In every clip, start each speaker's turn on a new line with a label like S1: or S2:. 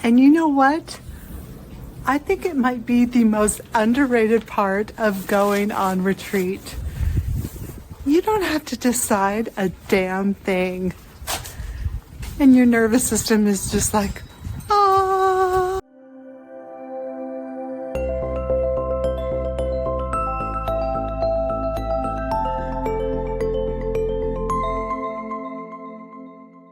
S1: And you know what? I think it might be the most underrated part of going on retreat. You don't have to decide a damn thing. And your nervous system is just like, ah.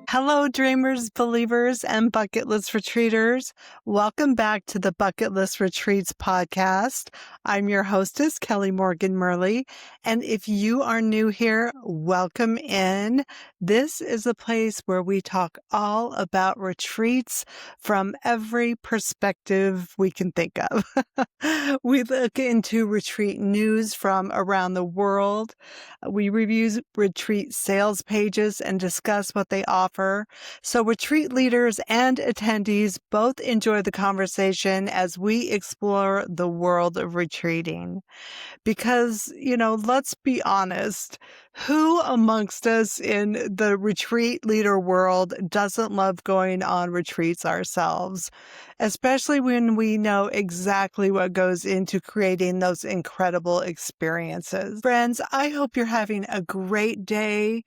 S1: Hello, dreamers, believers, and bucket list retreaters. Welcome back to the Bucket List Retreats podcast. I'm your hostess, Kelly Morgan Murley. And if you are new here, welcome in. This is a place where we talk all about retreats from every perspective we can think of. We look into retreat news from around the world. We review retreat sales pages and discuss what they offer. So retreat leaders and attendees both enjoy the conversation as we explore the world of retreating. Because, let's be honest, who amongst us in the retreat leader world doesn't love going on retreats ourselves? Especially when we know exactly what goes into creating those incredible experiences. Friends, I hope you're having a great day,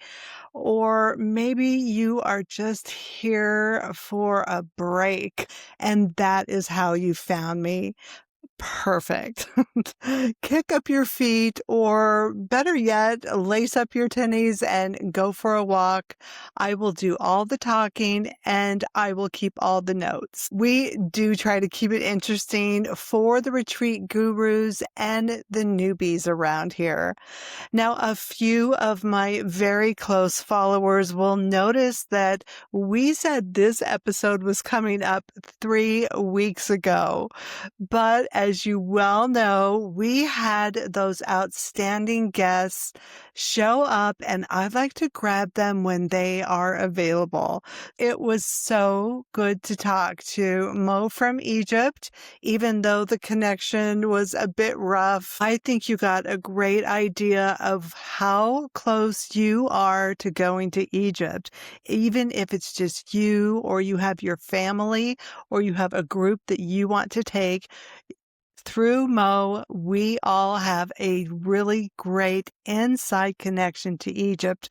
S1: or maybe you are just here for a break, and that is how you found me. Perfect. Kick up your feet, or better yet, lace up your tennies and go for a walk. I will do all the talking and I will keep all the notes. We do try to keep it interesting for the retreat gurus and the newbies around here. Now, a few of my very close followers will notice that we said this episode was coming up 3 weeks ago. But as you well know, we had those outstanding guests show up, and I like to grab them when they are available. It was so good to talk to Mo from Egypt, even though the connection was a bit rough. I think you got a great idea of how close you are to going to Egypt, even if it's just you, or you have your family, or you have a group that you want to take. Through Mo, we all have a really great inside connection to Egypt.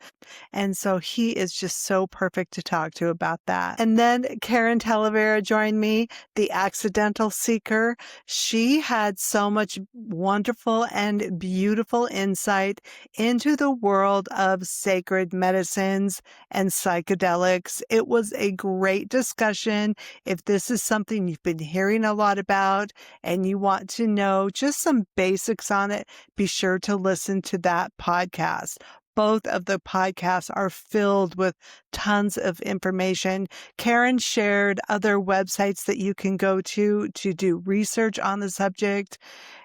S1: And so he is just so perfect to talk to about that. And then Karen Talavera joined me, the accidental seeker. She had so much wonderful and beautiful insight into the world of sacred medicines and psychedelics. It was a great discussion. If this is something you've been hearing a lot about and you want to know just some basics on it, be sure to listen to that podcast. Both of the podcasts are filled with tons of information. Karen shared other websites that you can go to do research on the subject,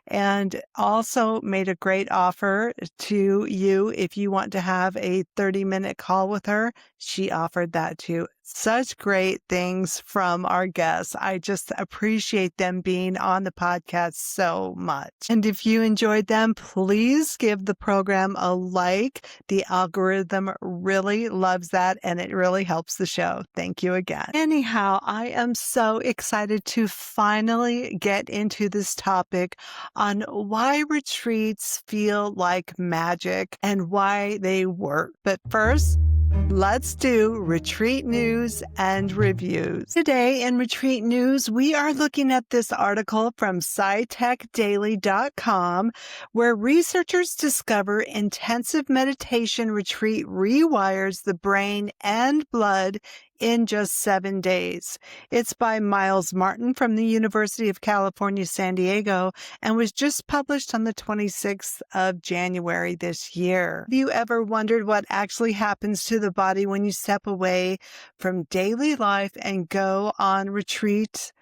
S1: and also made a great offer to you if you want to have a 30-minute call with her. She offered that too. Such great things from our guests. I just appreciate them being on the podcast so much. And if you enjoyed them, please give the program a like. The algorithm really loves that, and it really helps the show. Thank you again. Anyhow, I am so excited to finally get into this topic on why retreats feel like magic and why they work. But first, let's do retreat news and reviews. Today in retreat news, we are looking at this article from SciTechDaily.com, where researchers discover intensive meditation retreat rewires the brain and blood in just 7 days. It's by Miles Martin from the University of California, San Diego, and was just published on the 26th of January this year. Have you ever wondered what actually happens to the body when you step away from daily life and go on retreat?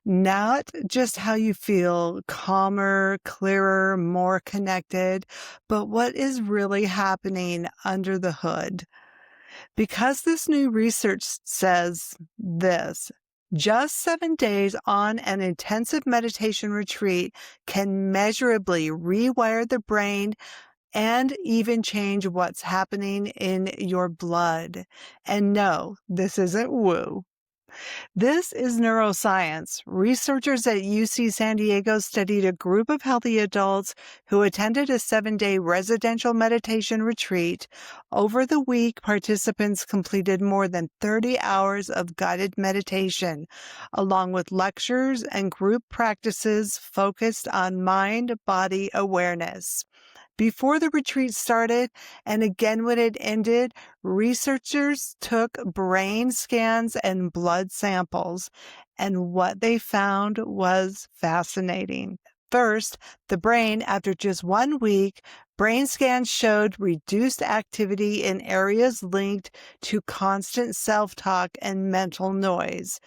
S1: Not just how you feel calmer, clearer, more connected, but what is really happening under the hood. Because this new research says this, just 7 days on an intensive meditation retreat can measurably rewire the brain and even change what's happening in your blood. And no, this isn't woo. This is neuroscience. Researchers at UC San Diego studied a group of healthy adults who attended a 7-day residential meditation retreat. Over the week, participants completed more than 30 hours of guided meditation, along with lectures and group practices focused on mind-body awareness. Before the retreat started, and again when it ended, researchers took brain scans and blood samples, and what they found was fascinating. First, the brain, after just 1 week, brain scans showed reduced activity in areas linked to constant self-talk and mental noise.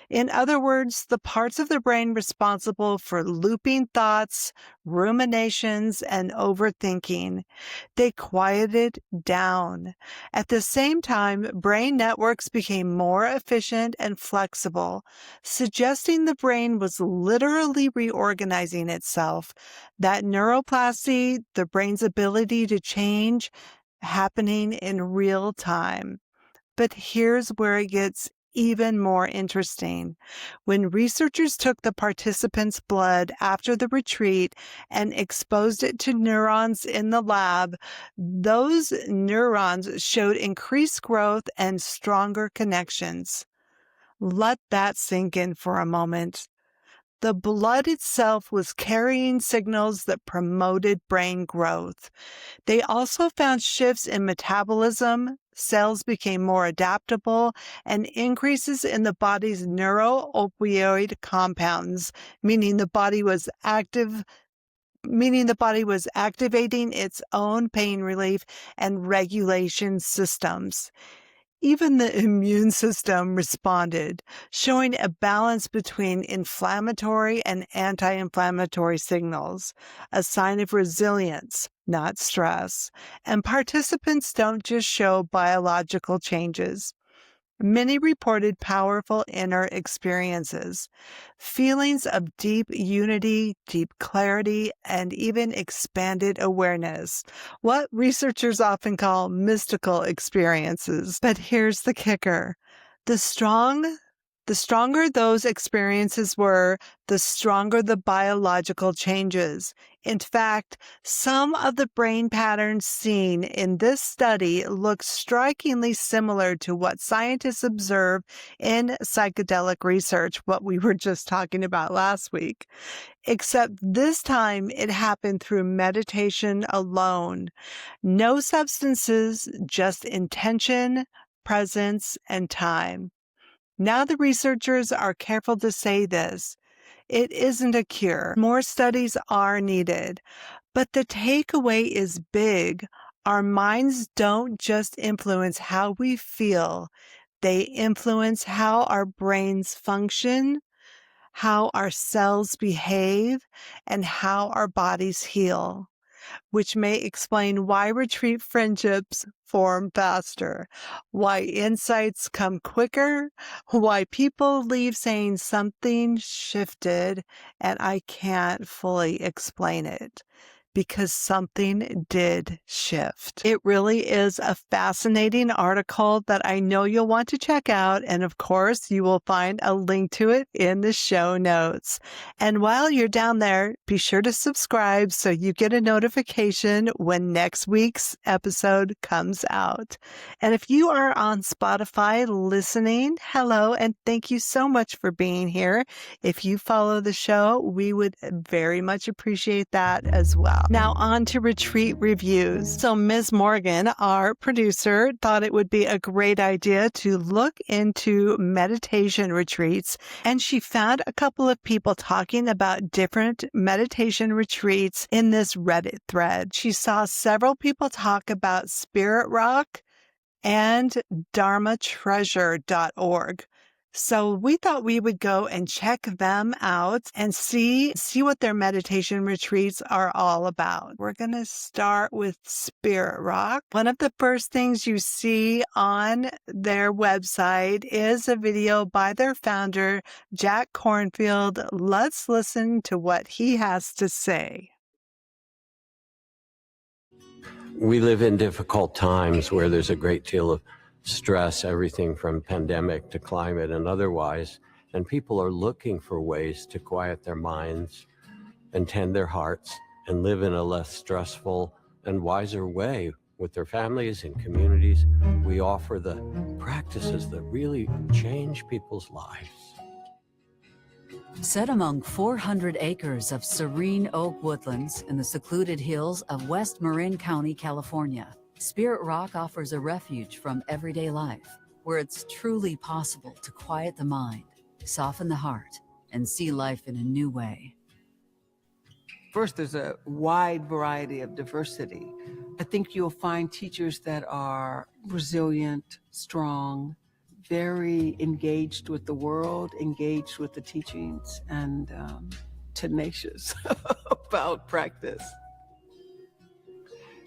S1: In other words, the parts of the brain responsible for looping thoughts, ruminations, and overthinking, they quieted down. At the same time, brain networks became more efficient and flexible, suggesting the brain was literally reorganizing itself. That neuroplasty, the brain's ability to change, happening in real time. But here's where it gets even more interesting. When researchers took the participants' blood after the retreat and exposed it to neurons in the lab, those neurons showed increased growth and stronger connections. Let that sink in for a moment. The blood itself was carrying signals that promoted brain growth. They also found shifts in metabolism, cells became more adaptable, and increases in the body's neuroopioid compounds, meaning the body was activating its own pain relief and regulation systems. Even the immune system responded, showing a balance between inflammatory and anti-inflammatory signals, a sign of resilience, not stress. And participants don't just show biological changes. Many reported powerful inner experiences, feelings of deep unity, deep clarity, and even expanded awareness, what researchers often call mystical experiences. But here's the kicker. The stronger those experiences were, the stronger the biological changes. In fact, some of the brain patterns seen in this study look strikingly similar to what scientists observe in psychedelic research, what we were just talking about last week. Except this time it happened through meditation alone. No substances, just intention, presence, and time. Now the researchers are careful to say this. It isn't a cure. More studies are needed. But the takeaway is big. Our minds don't just influence how we feel. They influence how our brains function, how our cells behave, and how our bodies heal, which may explain why retreat friendships form faster, why insights come quicker, why people leave saying something shifted, and I can't fully explain it. Because something did shift. It really is a fascinating article that I know you'll want to check out. And of course, you will find a link to it in the show notes. And while you're down there, be sure to subscribe so you get a notification when next week's episode comes out. And if you are on Spotify listening, hello, and thank you so much for being here. If you follow the show, we would very much appreciate that as well. Now on to retreat reviews. So Ms. Morgan, our producer, thought it would be a great idea to look into meditation retreats, and she found a couple of people talking about different meditation retreats in this Reddit thread. She saw several people talk about Spirit Rock and dharmatreasure.org. So we thought we would go and check them out and see what their meditation retreats are all about. We're going to start with Spirit Rock. One of the first things you see on their website is a video by their founder, Jack Cornfield. Let's listen to what he has to say.
S2: We live in difficult times where there's a great deal of stress, everything from pandemic to climate and otherwise, and people are looking for ways to quiet their minds and tend their hearts and live in a less stressful and wiser way with their families and communities. We offer the practices that really change people's lives.
S3: Set among 400 acres of serene oak woodlands in the secluded hills of West Marin County, California, Spirit Rock offers a refuge from everyday life, where it's truly possible to quiet the mind, soften the heart, and see life in a new way.
S4: First, there's a wide variety of diversity. I think you'll find teachers that are resilient, strong, very engaged with the world, engaged with the teachings, and tenacious about practice.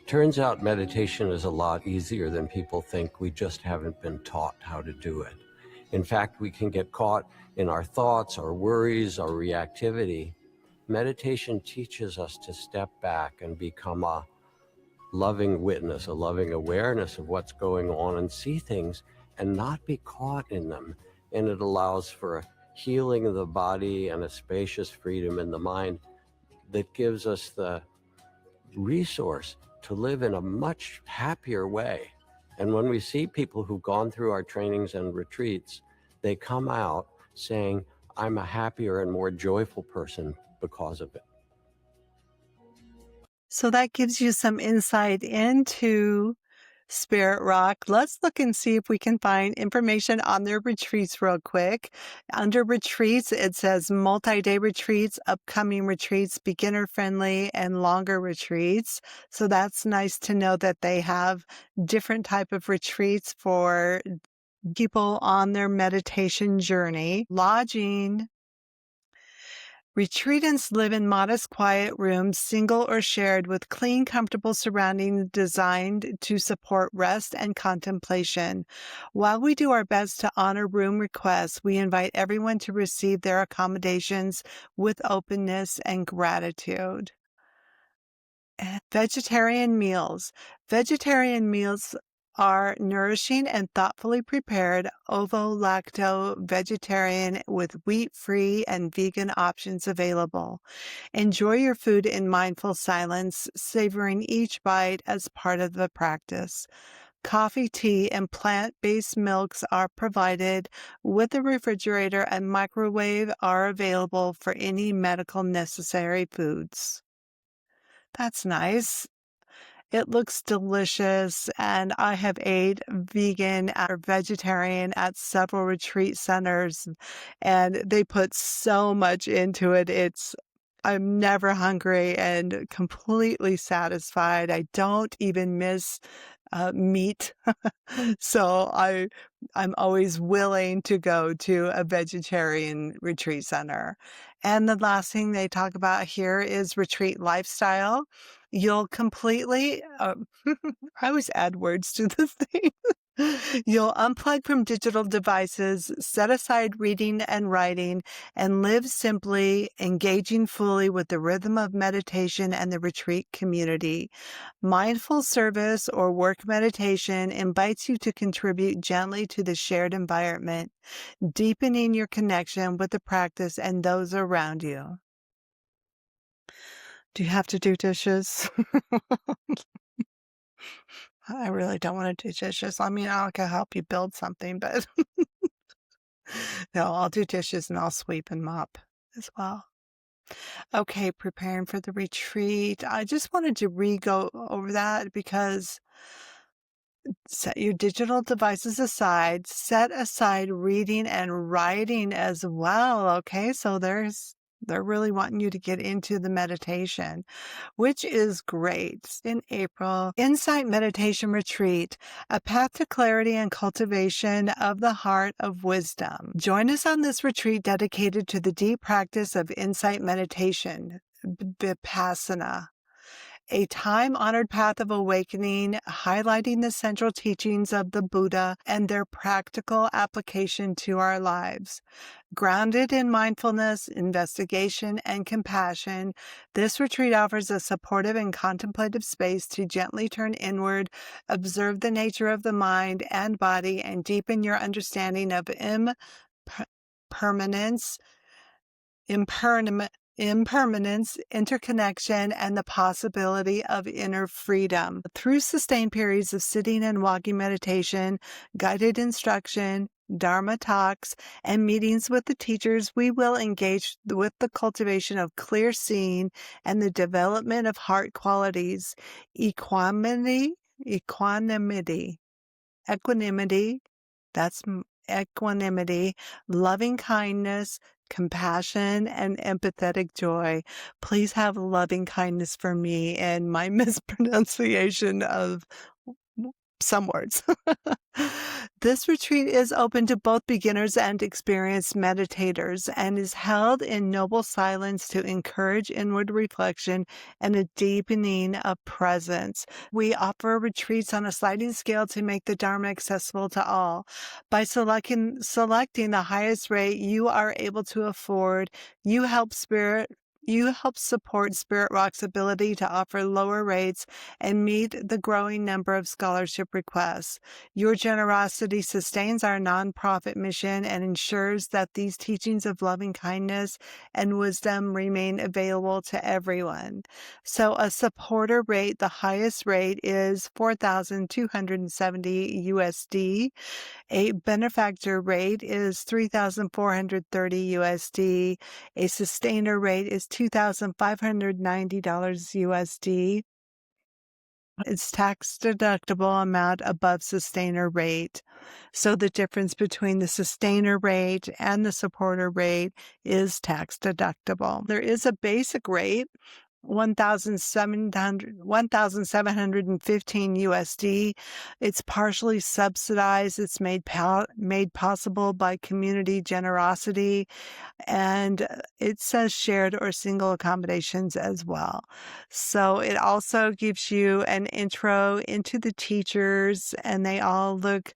S2: Turns out meditation is a lot easier than people think. We just haven't been taught how to do it. In fact, we can get caught in our thoughts, our worries, our reactivity. Meditation teaches us to step back and become a loving witness, a loving awareness of what's going on, and see things and not be caught in them. And it allows for a healing of the body and a spacious freedom in the mind that gives us the resource to live in a much happier way. And when we see people who've gone through our trainings and retreats, they come out saying, I'm a happier and more joyful person because of it.
S1: So that gives you some insight into Spirit Rock. Let's look and see if we can find information on their retreats real quick. Under retreats, it says multi-day retreats, upcoming retreats, beginner-friendly, and longer retreats. So that's nice to know that they have different type of retreats for people on their meditation journey. Lodging. Retreatants live in modest, quiet rooms, single or shared, with clean, comfortable surroundings designed to support rest and contemplation. While we do our best to honor room requests, we invite everyone to receive their accommodations with openness and gratitude. Vegetarian meals. Vegetarian meals are nourishing and thoughtfully prepared ovo-lacto vegetarian with wheat-free and vegan options available. Enjoy your food in mindful silence, savoring each bite as part of the practice. Coffee, tea, and plant-based milks are provided with the refrigerator, and microwave are available for any medical necessary foods. That's nice. It looks delicious, and I have ate vegan or vegetarian at several retreat centers, and they put so much into it. I'm never hungry and completely satisfied. I don't even miss meat. So I'm always willing to go to a vegetarian retreat center. And the last thing they talk about here is retreat lifestyle. You'll completely, I always add words to the thing. You'll unplug from digital devices, set aside reading and writing, and live simply, engaging fully with the rhythm of meditation and the retreat community. Mindful service or work meditation invites you to contribute gently to the shared environment, deepening your connection with the practice and those around you. Do you have to do dishes? I really don't want to do dishes. I mean, I can help you build something, but no, I'll do dishes and I'll sweep and mop as well. Okay, preparing for the retreat. I just wanted to go over that because set your digital devices aside, set aside reading and writing as well. Okay, so they're really wanting you to get into the meditation, which is great. In April, Insight Meditation Retreat, a path to clarity and cultivation of the heart of wisdom. Join us on this retreat dedicated to the deep practice of insight meditation, Vipassana. a time-honored path of awakening, highlighting the central teachings of the Buddha and their practical application to our lives. Grounded in mindfulness, investigation, and compassion, this retreat offers a supportive and contemplative space to gently turn inward, observe the nature of the mind and body, and deepen your understanding of impermanence, interconnection, and the possibility of inner freedom. Through sustained periods of sitting and walking meditation, guided instruction, Dharma talks, and meetings with the teachers, we will engage with the cultivation of clear seeing and the development of heart qualities, equanimity, that's equanimity, loving kindness, compassion, and empathetic joy. Please have loving kindness for me and my mispronunciation of some words. This retreat is open to both beginners and experienced meditators and is held in noble silence to encourage inward reflection and a deepening of presence. We offer retreats on a sliding scale to make the Dharma accessible to all. By selecting the highest rate you are able to afford, you help support Spirit Rock's ability to offer lower rates and meet the growing number of scholarship requests. Your generosity sustains our nonprofit mission and ensures that these teachings of loving kindness and wisdom remain available to everyone. So a supporter rate, the highest rate is $4,270 USD. A benefactor rate is $3,430 USD. A sustainer rate is $2,590 USD. It's tax deductible amount above sustainer rate. So the difference between the sustainer rate and the supporter rate is tax deductible. There is a basic rate, $1,715 USD. It's partially subsidized. It's made possible by community generosity, and it says shared or single accommodations as well. So it also gives you an intro into the teachers, and they all look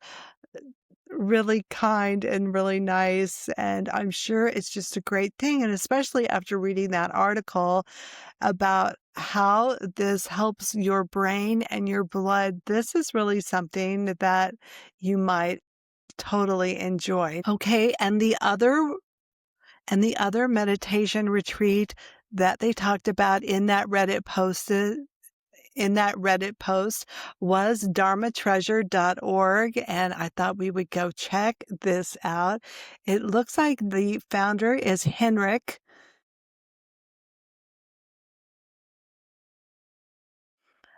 S1: really kind and really nice, and I'm sure it's just a great thing. And especially after reading that article about how this helps your brain and your blood, this is really something that you might totally enjoy. Okay, and the other meditation retreat that they talked about in that Reddit post was dharmatreasure.org, and I thought we would go check this out. It looks like the founder is Henrik.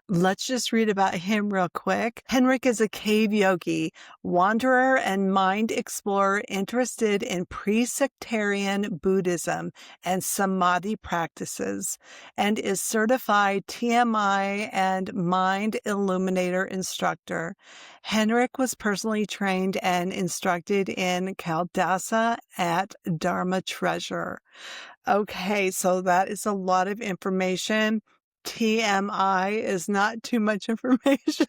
S1: Let's just read about him real quick. Henrik is a cave yogi, wanderer, and mind explorer interested in pre-sectarian Buddhism and samadhi practices, and is certified TMI and mind illuminator instructor. Henrik was personally trained and instructed in Kaldasa at Dharma Treasure. Okay, so that is a lot of information. TMI is not too much information.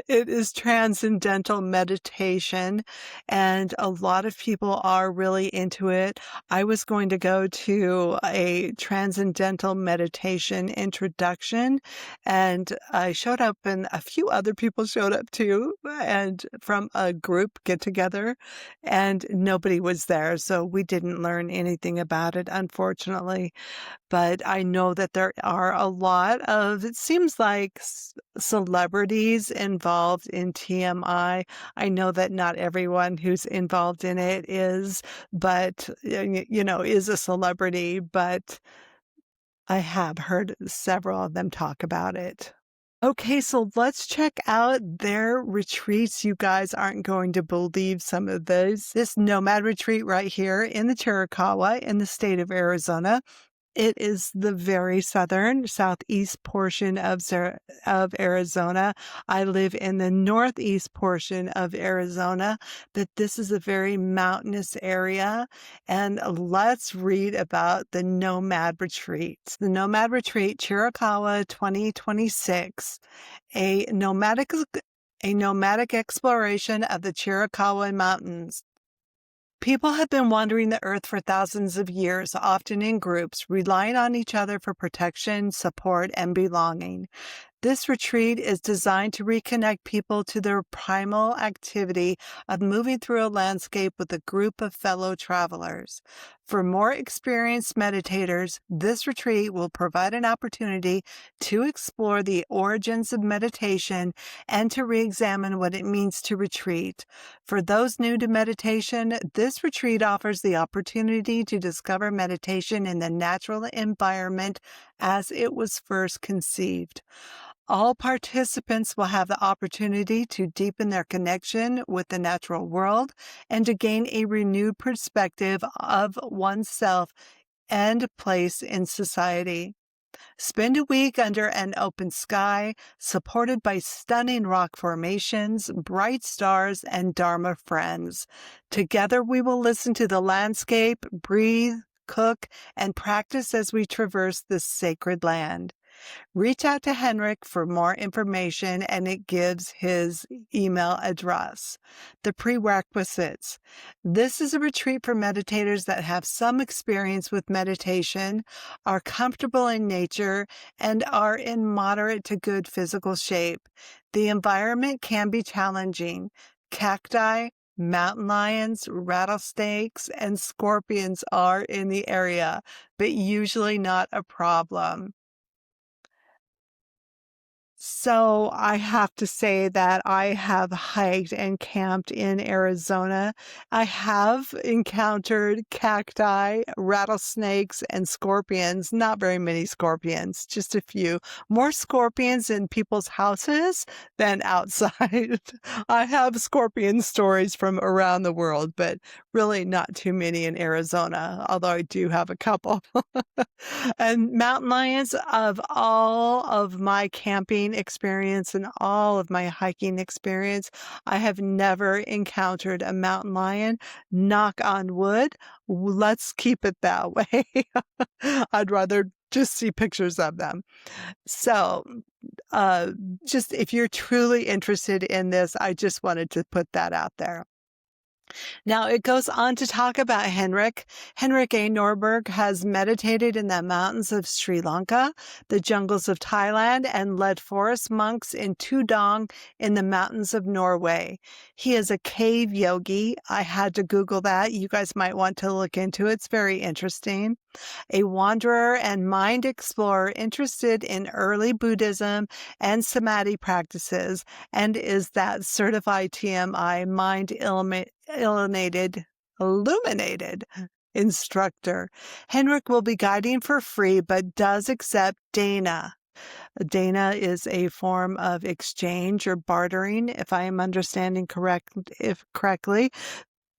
S1: It is transcendental meditation, and a lot of people are really into it. I was going to go to a transcendental meditation introduction, and I showed up, and a few other people showed up too, and from a group get together, and nobody was there, so we didn't learn anything about it, unfortunately. But I know that there are a lot of, it seems like, celebrities involved in TMI. I know that not everyone who's involved in it is, but, is a celebrity, but I have heard several of them talk about it. Okay, so let's check out their retreats. You guys aren't going to believe some of those. This nomad retreat right here in the Chiricahua in the state of Arizona It is the very southeast portion of Arizona. I live in the northeast portion of Arizona, but this is a very mountainous area. And let's read about the Nomad Retreat. The Nomad Retreat, Chiricahua 2026, a nomadic exploration of the Chiricahua Mountains. People have been wandering the earth for thousands of years, often in groups, relying on each other for protection, support, and belonging. This retreat is designed to reconnect people to their primal activity of moving through a landscape with a group of fellow travelers. For more experienced meditators, this retreat will provide an opportunity to explore the origins of meditation and to re-examine what it means to retreat. For those new to meditation, this retreat offers the opportunity to discover meditation in the natural environment as it was first conceived. All participants will have the opportunity to deepen their connection with the natural world and to gain a renewed perspective of oneself and place in society. Spend a week under an open sky, supported by stunning rock formations, bright stars, and Dharma friends. Together we will listen to the landscape, breathe, cook, and practice as we traverse this sacred land. Reach out to Henrik for more information, and it gives his email address. The prerequisites. This is a retreat for meditators that have some experience with meditation, are comfortable in nature, and are in moderate to good physical shape. The environment can be challenging. Cacti, mountain lions, rattlesnakes, and scorpions are in the area, but usually not a problem. So I have to say that I have hiked and camped in Arizona. I have encountered cacti, rattlesnakes, and scorpions. Not very many scorpions, just a few. More scorpions in people's houses than outside. I have scorpion stories from around the world, but really not too many in Arizona, although I do have a couple. And mountain lions, of all of my camping experience and all of my hiking experience, I have never encountered a mountain lion. Knock on wood. Let's keep it that way. I'd rather just see pictures of them. So, just if you're truly interested in this, I just wanted to put that out there. Now it goes on to talk about Henrik. Henrik A. Norberg has meditated in the mountains of Sri Lanka, the jungles of Thailand, and led forest monks in Tudong in the mountains of Norway. He is a cave yogi. I had to Google that. You guys might want to look into it. It's very interesting. A wanderer and mind explorer interested in early Buddhism and samadhi practices, and is that certified TMI mind illuminated instructor. Henrik will be guiding for free, but does accept dana. Dana is a form of exchange or bartering, if I am understanding correctly.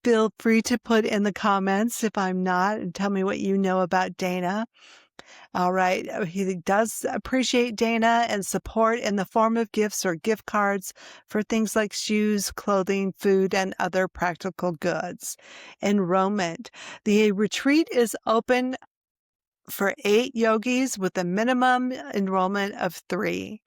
S1: Feel free to put in the comments if I'm not, and tell me what you know about Dana. All right. He does appreciate Dana and support in the form of gifts or gift cards for things like shoes, clothing, food, and other practical goods. Enrollment. The retreat is open for 8 yogis with a minimum enrollment of 3.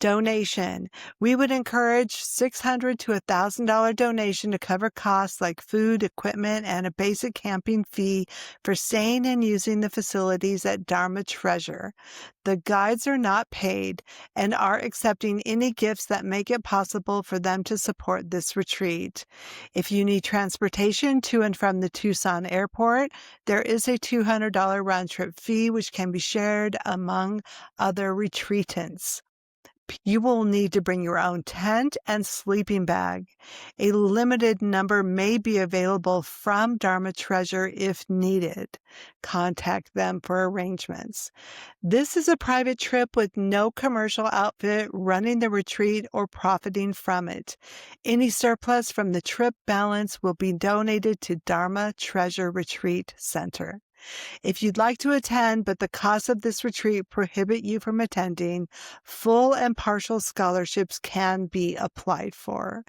S1: Donation. We would encourage $600 to $1,000 donation to cover costs like food, equipment, and a basic camping fee for staying and using the facilities at Dharma Treasure. The guides are not paid and are accepting any gifts that make it possible for them to support this retreat. If you need transportation to and from the Tucson airport, there is a $200 round-trip fee which can be shared among other retreatants. You will need to bring your own tent and sleeping bag. A limited number may be available from Dharma Treasure if needed. Contact them for arrangements. This is a private trip with no commercial outfit running the retreat or profiting from it. Any surplus from the trip balance will be donated to Dharma Treasure Retreat Center. If you'd like to attend, but the cost of this retreat prohibit you from attending, full and partial scholarships can be applied for.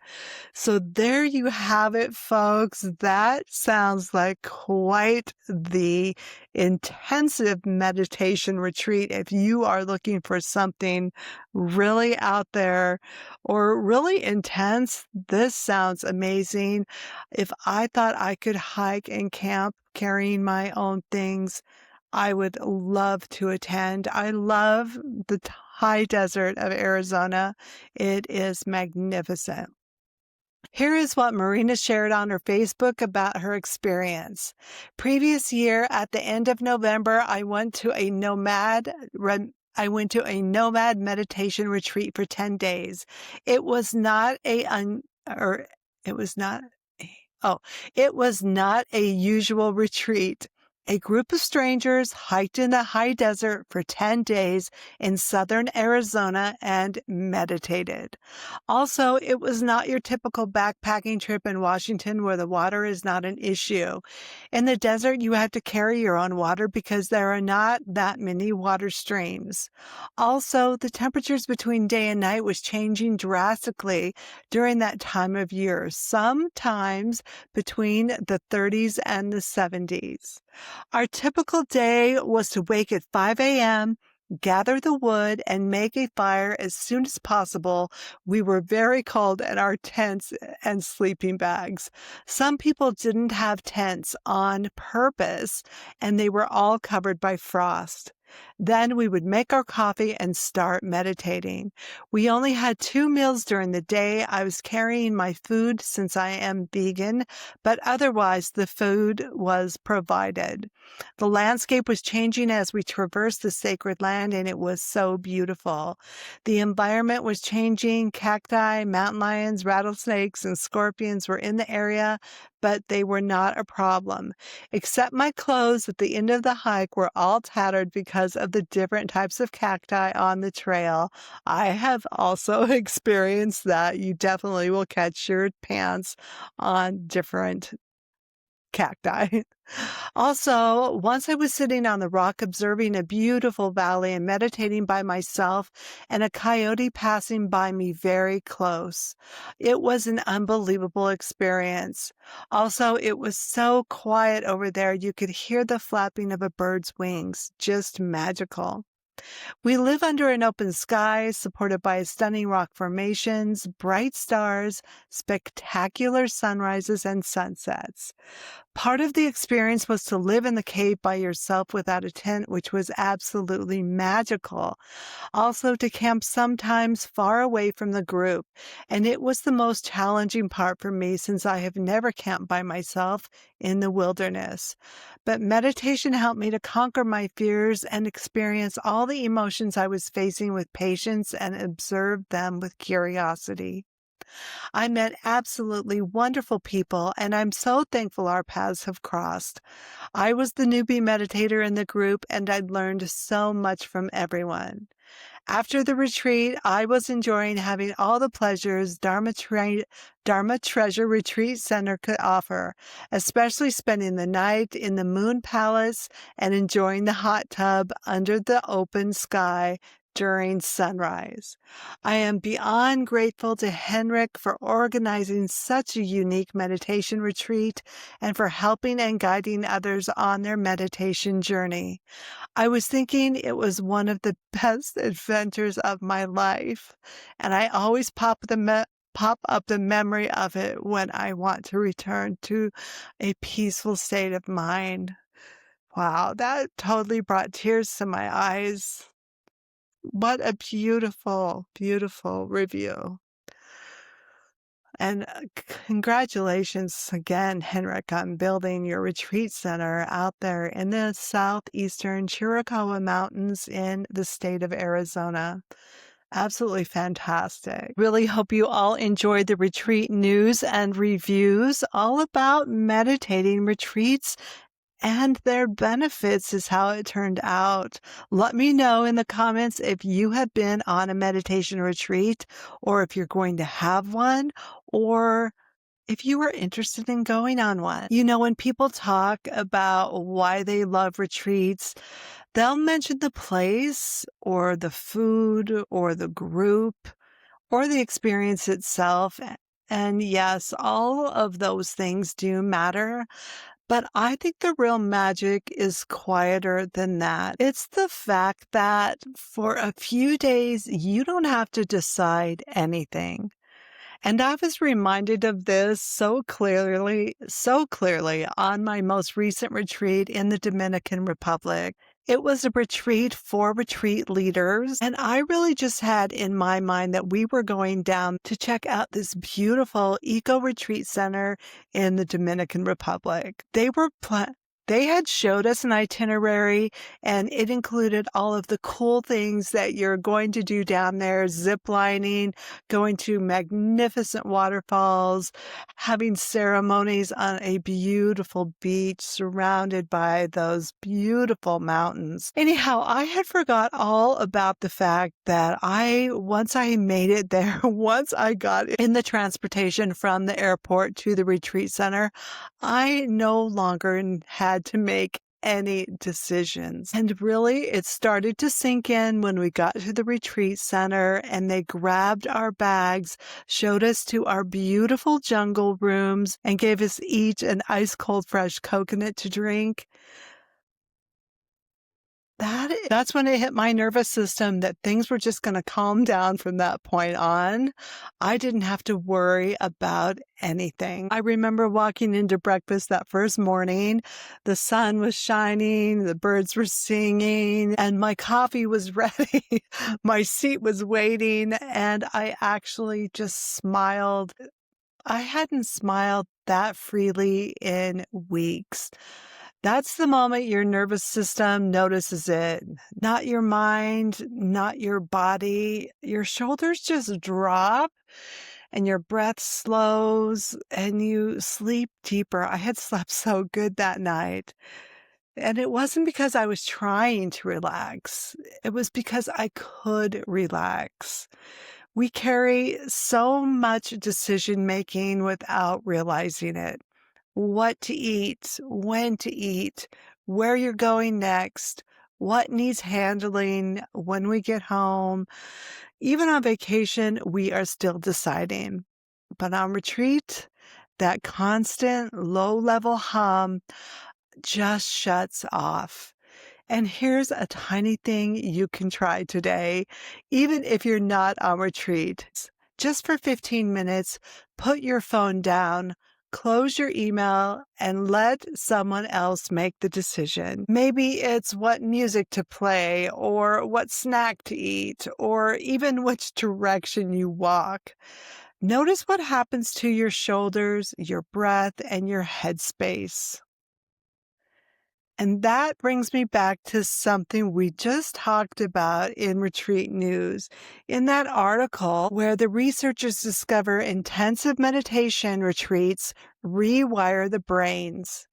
S1: So there you have it, folks. That sounds like quite the intensive meditation retreat. If you are looking for something really out there or really intense, this sounds amazing. If I thought I could hike and camp carrying my own things, I would love to attend. I love the high desert of Arizona. It is magnificent. Here is what Marina shared on her Facebook about her experience. Previous year, at the end of November, I went to a nomad meditation retreat for 10 days. It was not it was not a usual retreat. A group of strangers hiked in the high desert for 10 days in southern Arizona and meditated. Also, it was not your typical backpacking trip in Washington where the water is not an issue. In the desert, you have to carry your own water because there are not that many water streams. Also, the temperatures between day and night was changing drastically during that time of year, sometimes between the 30s and the 70s. Our typical day was to wake at 5 a.m., gather the wood, and make a fire as soon as possible. We were very cold in our tents and sleeping bags. Some people didn't have tents on purpose, and they were all covered by frost. Then we would make our coffee and start meditating. We only had 2 meals during the day. I was carrying my food since I am vegan, but otherwise the food was provided. The landscape was changing as we traversed the sacred land, and it was so beautiful. The environment was changing. Cacti, mountain lions, rattlesnakes, and scorpions were in the area, but they were not a problem. Except my clothes at the end of the hike were all tattered because of the different types of cacti on the trail. I have also experienced that. You definitely will catch your pants on different cacti. Also, once I was sitting on the rock observing a beautiful valley and meditating by myself, and a coyote passing by me very close. It was an unbelievable experience. Also, it was so quiet over there you could hear the flapping of a bird's wings. Just magical. We live under an open sky, supported by stunning rock formations, bright stars, spectacular sunrises and sunsets. Part of the experience was to live in the cave by yourself without a tent, which was absolutely magical. Also, to camp sometimes far away from the group, and it was the most challenging part for me since I have never camped by myself in the wilderness. But meditation helped me to conquer my fears and experience all the emotions I was facing with patience and observe them with curiosity. I met absolutely wonderful people, and I'm so thankful our paths have crossed. I was the newbie meditator in the group, and I learned so much from everyone. After the retreat, I was enjoying having all the pleasures Dharma Treasure Retreat Center could offer, especially spending the night in the Moon Palace and enjoying the hot tub under the open sky during sunrise. I am beyond grateful to Henrik for organizing such a unique meditation retreat and for helping and guiding others on their meditation journey. I was thinking it was one of the best adventures of my life, and I always pop up the memory of it when I want to return to a peaceful state of mind. Wow, that totally brought tears to my eyes. What a beautiful, beautiful review. And congratulations again, Henrik, on building your retreat center out there in the southeastern Chiricahua Mountains in the state of Arizona. Absolutely fantastic. Really hope you all enjoyed the retreat news and reviews all about meditating retreats and their benefits is how it turned out. Let me know in the comments if you have been on a meditation retreat or if you're going to have one, or if you are interested in going on one. You know, when people talk about why they love retreats, they'll mention the place or the food or the group or the experience itself. And yes, all of those things do matter. But I think the real magic is quieter than that. It's the fact that for a few days, you don't have to decide anything. And I was reminded of this so clearly on my most recent retreat in the Dominican Republic. It was a retreat for retreat leaders, and I really just had in my mind that we were going down to check out this beautiful eco retreat center in the Dominican Republic. They had showed us an itinerary, and it included all of the cool things that you're going to do down there, zip lining, going to magnificent waterfalls, having ceremonies on a beautiful beach surrounded by those beautiful mountains. Anyhow, I had forgot all about the fact that once I made it there, once I got in the transportation from the airport to the retreat center, I no longer had to make any decisions. And really, it started to sink in when we got to the retreat center and they grabbed our bags, showed us to our beautiful jungle rooms, and gave us each an ice cold fresh coconut to drink. That's when it hit my nervous system that things were just going to calm down from that point on. I didn't have to worry about anything. I remember walking into breakfast that first morning. The sun was shining, the birds were singing, and my coffee was ready. My seat was waiting, and I actually just smiled. I hadn't smiled that freely in weeks. That's the moment your nervous system notices it, not your mind, not your body. Your shoulders just drop and your breath slows and you sleep deeper. I had slept so good that night. And it wasn't because I was trying to relax. It was because I could relax. We carry so much decision making without realizing it. What to eat, when to eat, where you're going next, what needs handling when we get home. Even on vacation, we are still deciding. But on retreat, that constant low-level hum just shuts off. And here's a tiny thing you can try today, even if you're not on retreat. Just for 15 minutes, put your phone down, close your email, and let someone else make the decision. Maybe it's what music to play, or what snack to eat, or even which direction you walk. Notice what happens to your shoulders, your breath, and your headspace. And that brings me back to something we just talked about in Retreat News. In that article where the researchers discover intensive meditation retreats rewire the brains.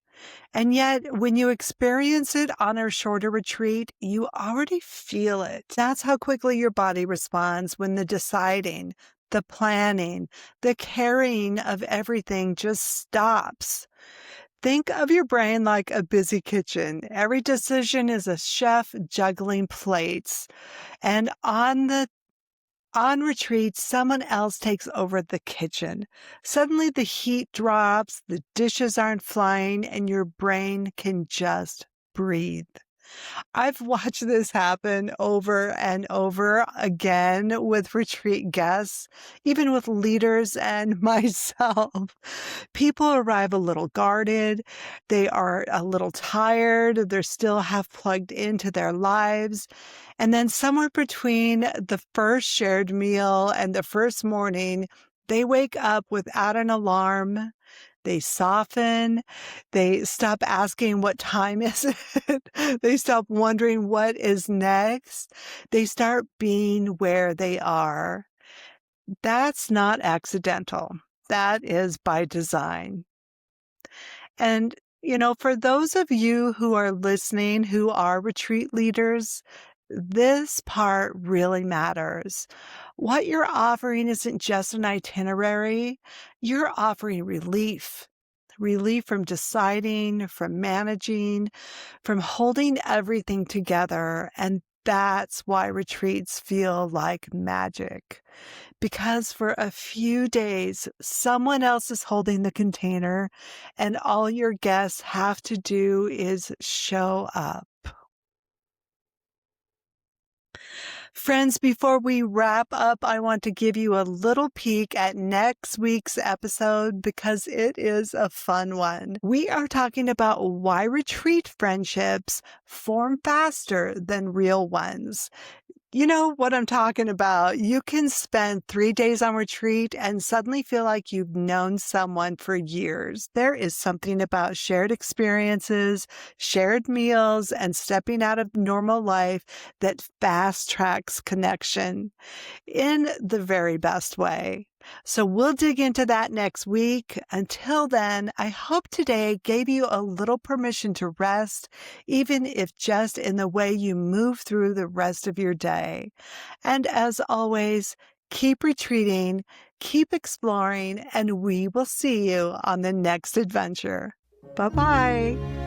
S1: And yet, when you experience it on a shorter retreat, you already feel it. That's how quickly your body responds when the deciding, the planning, the carrying of everything just stops. Think of your brain like a busy kitchen. Every decision is a chef juggling plates. And on retreat, someone else takes over the kitchen. Suddenly the heat drops, the dishes aren't flying, and your brain can just breathe. I've watched this happen over and over again with retreat guests, even with leaders and myself. People arrive a little guarded. They are a little tired. They're still half plugged into their lives. And then somewhere between the first shared meal and the first morning, they wake up without an alarm. They soften. They stop asking what time is it. They stop wondering what is next. They start being where they are. That's not accidental. That is by design. And, for those of you who are listening, who are retreat leaders, This part really matters. What you're offering isn't just an itinerary, you're offering relief. Relief from deciding, from managing, from holding everything together. And that's why retreats feel like magic. Because for a few days, someone else is holding the container, and all your guests have to do is show up. Friends, before we wrap up, I want to give you a little peek at next week's episode because it is a fun one. We are talking about why retreat friendships form faster than real ones. You know what I'm talking about. You can spend 3 days on retreat and suddenly feel like you've known someone for years. There is something about shared experiences, shared meals, and stepping out of normal life that fast tracks connection in the very best way. So we'll dig into that next week. Until then, I hope today gave you a little permission to rest, even if just in the way you move through the rest of your day. And as always, keep retreating, keep exploring, and we will see you on the next adventure. Bye-bye.